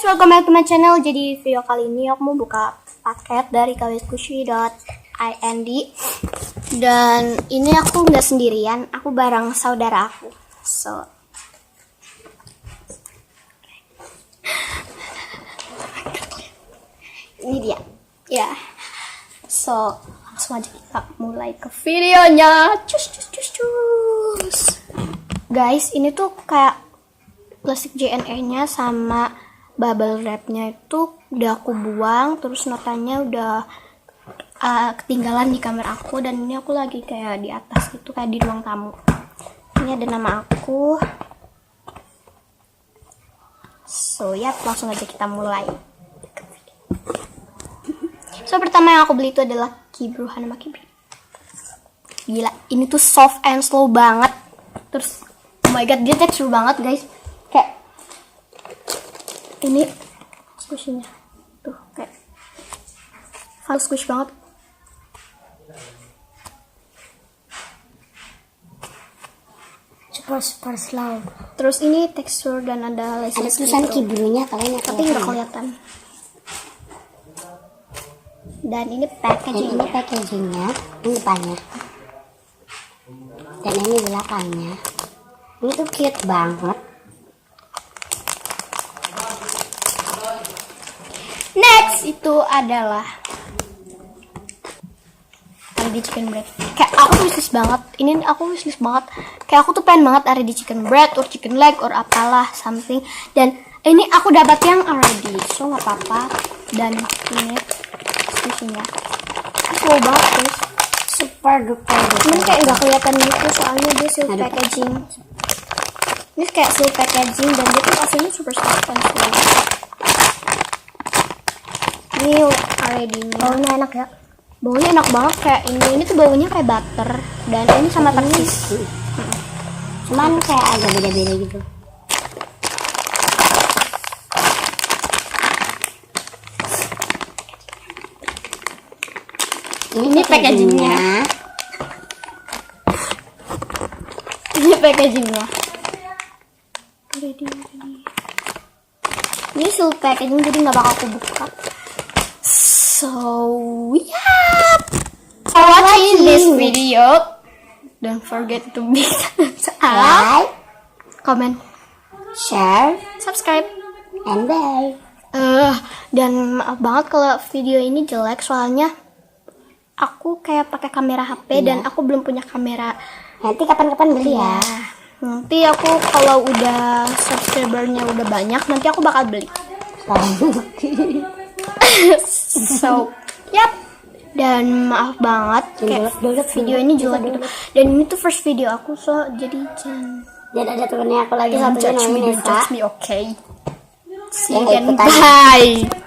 welcome back to my channel. Jadi video kali ini aku mau buka paket dari squishy.ind. Dan ini aku nggak sendirian, aku bareng saudara aku. So ini dia. Ya. So langsung aja kita mulai ke videonya. Cus. Guys, ini tuh kayak plastik JNE-nya sama bubble wrap-nya itu udah aku buang, terus notanya udah ketinggalan di kamar aku, dan ini aku lagi kayak di atas gitu, kayak di ruang tamu. Ini ada nama aku. So ya, langsung aja kita mulai. So pertama yang aku beli itu adalah keyboard Hanama keyboard. Gila, ini tuh soft and slow banget. Terus oh my god, dia tekstur banget guys. Kayak ini squishy-nya tuh kayak halus, squish banget. Super slow. Terus ini tekstur dan ada lace. Ada tulisan keyboardnya kalian, tapi nggak kelihatan. Dan ini packaging. Ini packagingnya, ini depannya. Dan ini belakangnya. Ini tuh cute banget. Next itu adalah di chicken bread. Kayak aku wishlist banget. Ini aku wishlist banget. Kayak aku tuh pengen banget ada di chicken bread or chicken leg or apalah something. Dan ini aku dapat yang already, so nggak apa-apa. Dan ini squishy-nya. Slow banget guys. Super duper. Cuman kayak nggak kelihatan gitu soalnya dia seal packaging. Ini kayak seal packaging dan dia tuh aslinya super soft and slow. Ini already-nya. Baunya enak ya. Baunya enak banget, kayak ini tuh baunya kayak butter, dan ini sama persis. Cuman kayak agak beda-beda gitu. Ini packagingnya. Ini packagingnya. Ini full packaging, jadi nggak bakal aku buka. So yeah, for watching this video, don't forget to be like, comment, share, subscribe, and bell. Dan maaf banget kalau video ini jelek, soalnya aku kayak pakai kamera HP dan aku belum punya kamera. Nanti kapan-kapan beli ya. Nanti aku kalau udah subscribernya udah banyak, nanti aku bakal beli. So, yap. Dan maaf banget kayak video ini jelek gitu. Dan ini tuh first video aku, so jadi jangan. Dan ada temennya aku lagi Don't satunya judge me, namanya don't Nesa. judge me, okay? See you Yang again, ikutan. bye.